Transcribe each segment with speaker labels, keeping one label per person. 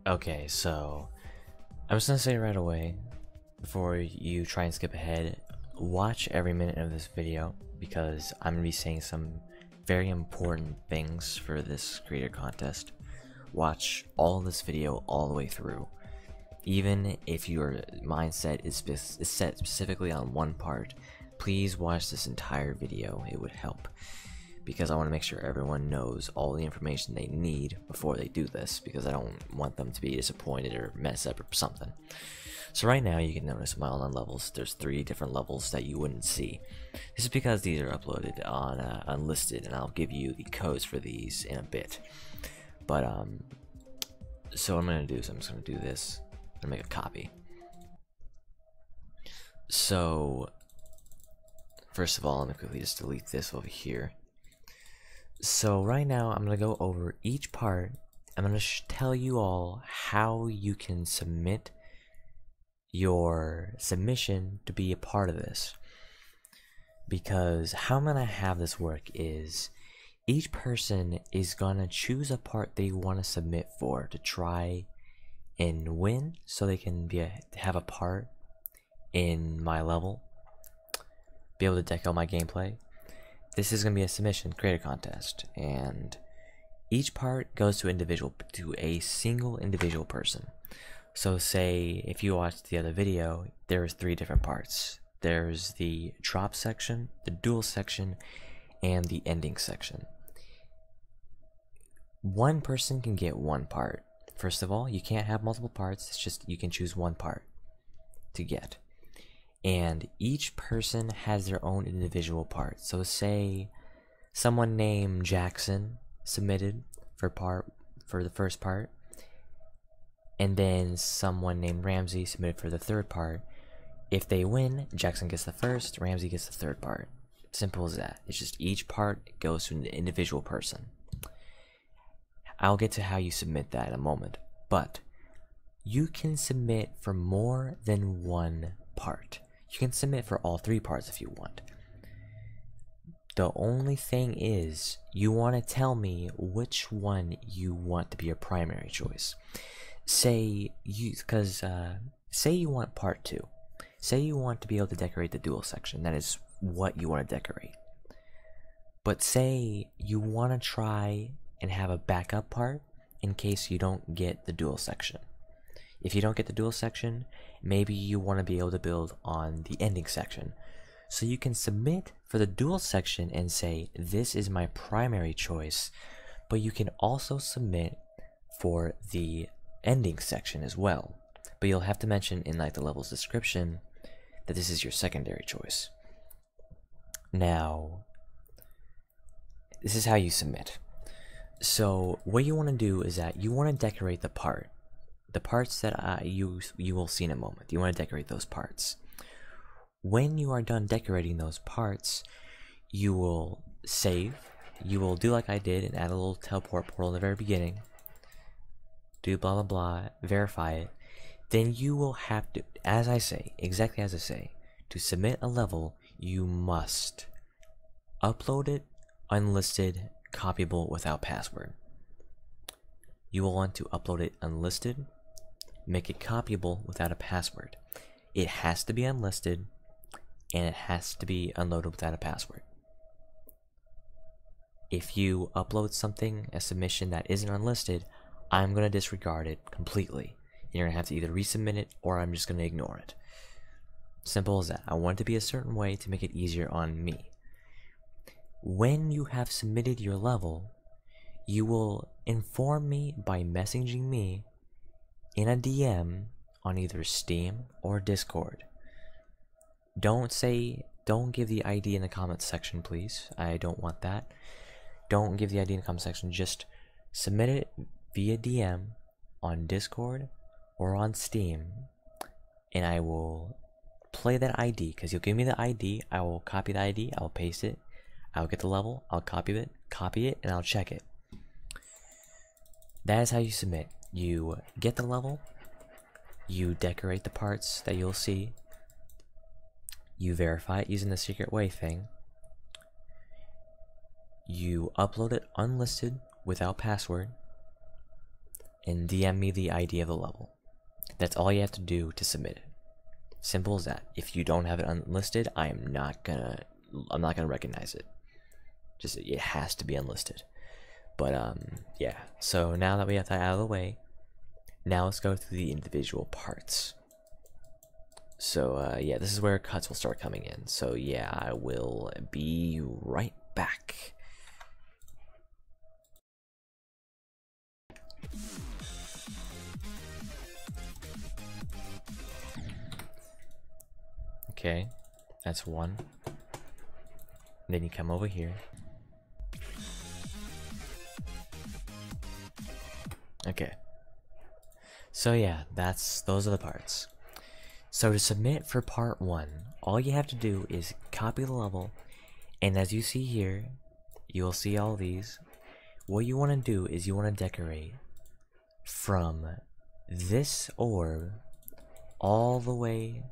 Speaker 1: Okay, so I'm just gonna say right away, before you try and skip ahead, watch every minute of this video because I'm gonna be saying some very important things for this creator contest. Watch all this video all the way through. Even if your mindset is set specifically on one part, please watch this entire video. It would help. Because I want to make sure everyone knows all the information they need before they do this, because I don't want them to be disappointed or mess up or something. So right now you can notice my online levels. There's 3 different levels that you wouldn't see. This is because these are uploaded on Unlisted, and I'll give you the codes for these in a bit. But so what I'm going to do is I'm just going to do this. I'm going to make a copy. So first of all, let me quickly just delete this over here. So right now I'm going to go over each part. I'm going to tell you all how you can submit your submission to be a part of this. Because how I'm going to have this work is each person is going to choose a part they want to submit for to try and win, so they can have a part in my level, be able to deck out my gameplay. This is going to be a submission creator contest, and each part goes to a single individual person. So say if you watched the other video, there's 3 different parts. There's the drop section, the duel section, and the ending section. One person can get one part. First of all, you can't have multiple parts, it's just you can choose one part to get. And each person has their own individual part. So say someone named Jackson submitted for the first part, and then someone named Ramsey submitted for the third part. If they win, Jackson gets the first, Ramsey gets the third part. Simple as that. It's just each part goes to an individual person. I'll get to how you submit that in a moment, but you can submit for more than one part. You can submit for all 3 parts if you want. The only thing is, you want to tell me which one you want to be your primary choice. Say you want part 2. Say you want to be able to decorate the duel section. That is what you want to decorate. But say you want to try and have a backup part in case you don't get the duel section. If you don't get the duel section, maybe you want to be able to build on the ending section. So you can submit for the duel section and say, this is my primary choice, but you can also submit for the ending section as well. But you'll have to mention in like the level's description that this is your secondary choice. Now, this is how you submit. So what you want to do is that you want to decorate the parts that you will see in a moment. You want to decorate those parts. When you are done decorating those parts, you will save. You will do like I did and add a little teleport portal in the very beginning. Do blah blah blah, verify it. Then you will have to, as I say, exactly as I say, to submit a level, you must upload it unlisted, copyable without password. You will want to upload it unlisted, make it copyable without a password. It has to be unlisted, and it has to be unloaded without a password. If you upload something, a submission that isn't unlisted, I'm going to disregard it completely. You're going to have to either resubmit it or I'm just going to ignore it. Simple as that. I want it to be a certain way to make it easier on me. When you have submitted your level, you will inform me by messaging me in a DM on either Steam or Discord. Don't give the ID in the comments section, please. I don't want that. Don't give the ID in the comment section. Just submit it via DM on Discord or on Steam, and I will play that ID, because you'll give me the ID, I will copy the ID, I'll paste it, I'll get the level, I'll copy it, and I'll check it. That is how you submit. You get the level, you decorate the parts that you'll see, you verify it using the secret way thing, you upload it unlisted without password, and DM me the ID of the level. That's all you have to do to submit it. Simple as that. If you don't have it unlisted, I'm not gonna recognize it. Just, it has to be unlisted. But yeah. So now that we have that out of the way, now let's go through the individual parts. So yeah, this is where cuts will start coming in. So yeah, I will be right back. Okay, that's one. Then you come over here. Okay. So yeah, those are the parts. So to submit for part 1, all you have to do is copy the level, and as you see here, you will see all these. What you want to do is you want to decorate from this orb all the way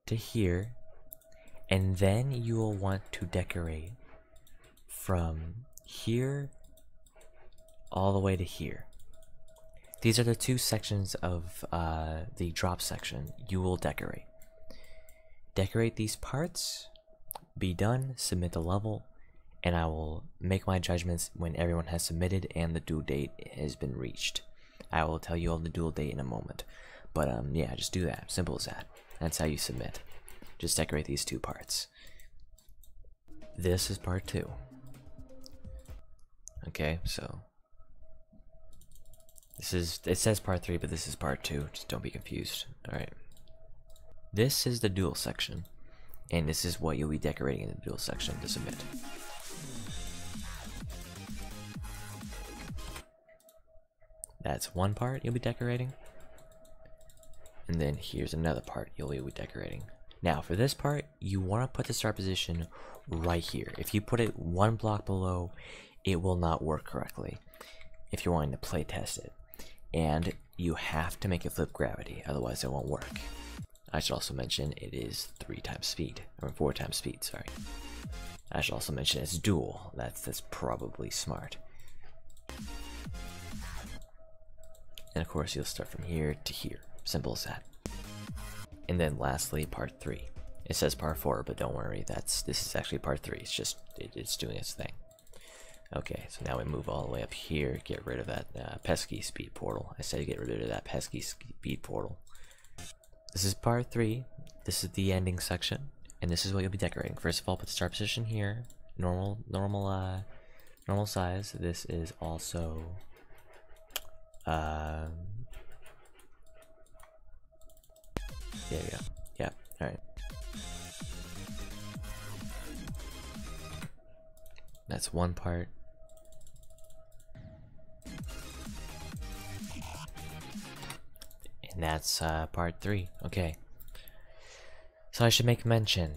Speaker 1: to here, and then you will want to decorate from here all the way to here. These are the two sections of the drop section you will decorate. Decorate these parts, be done, submit the level, and I will make my judgments when everyone has submitted and the due date has been reached. I will tell you all the due date in a moment. But yeah, just do that. Simple as that. That's how you submit. Just decorate these two parts. This is part 2. Okay, so it says part 3, but this is part 2. Just don't be confused. Alright. This is the duel section, and this is what you'll be decorating in the duel section to submit. That's one part you'll be decorating. And then here's another part you'll be decorating. Now for this part, you want to put the start position right here. If you put it one block below, it will not work correctly if you're wanting to play test it. And you have to make it flip gravity, otherwise it won't work. I should also mention it is 3 times speed, or 4 times speed, sorry. I should also mention it's dual. That's probably smart. And of course you'll start from here to here. Simple as that. And then lastly, part 3. It says part 4, but don't worry, this is actually part 3. It's just it's doing its thing. Okay, so now we move all the way up here, get rid of that pesky speed portal. I said get rid of that pesky speed portal. This is part 3. This is the ending section, and this is what you'll be decorating. First of all, put the start position here, normal size. This is also there you go. Yeah, alright. That's one part. And that's part 3. Okay. So I should make mention.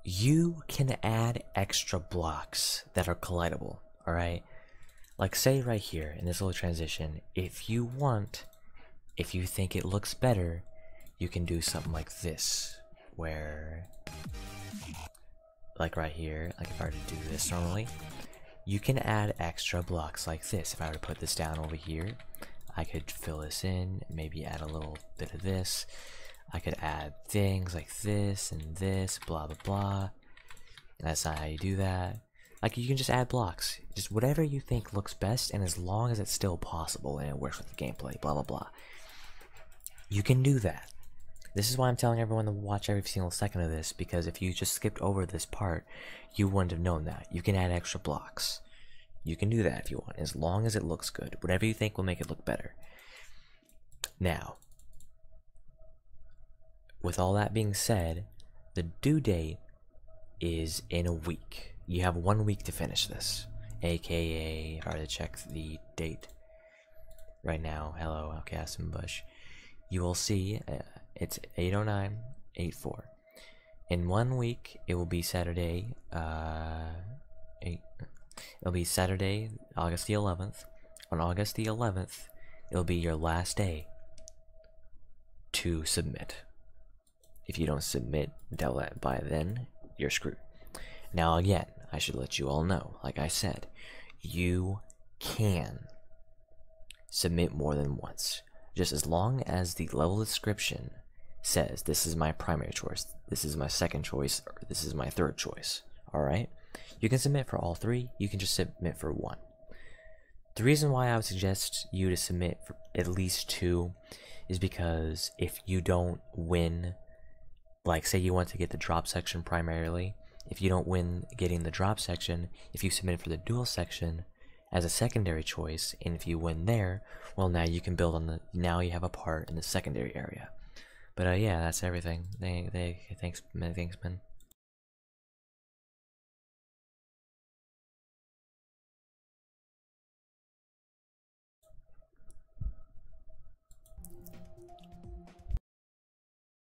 Speaker 1: You can add extra blocks that are collidable, alright? Like say right here in this little transition, if you think it looks better, you can do something like this, where, like right here, like if I were to do this normally, you can add extra blocks like this. If I were to put this down over here, I could fill this in, maybe add a little bit of this. I could add things like this and this, blah blah blah. And that's not how you do that. Like you can just add blocks, just whatever you think looks best, and as long as it's still possible and it works with the gameplay, blah blah blah. You can do that. This is why I'm telling everyone to watch every single second of this, because if you just skipped over this part, you wouldn't have known that. You can add extra blocks. You can do that if you want, as long as it looks good. Whatever you think will make it look better. Now, with all that being said, the due date is in a week. You have 1 week to finish this, aka, hard to check the date right now. Hello, Outcast and Bush. You will see it's 80984. In 1 week, it will be Saturday. It'll be Saturday, August the 11th. On August the 11th, it'll be your last day to submit. If you don't submit until by then, you're screwed. Now again, I should let you all know, like I said, you can submit more than once. Just as long as the level description says this is my primary choice, this is my second choice, or this is my third choice. Alright? You can submit for all three, you can just submit for one. The reason why I would suggest you to submit for at least two is because if you don't win, like say you want to get the drop section primarily, if you don't win getting the drop section, if you submit for the dual section as a secondary choice, and if you win there, well, now you can build on the, now you have a part in the secondary area. But yeah, that's everything. Thanks, man.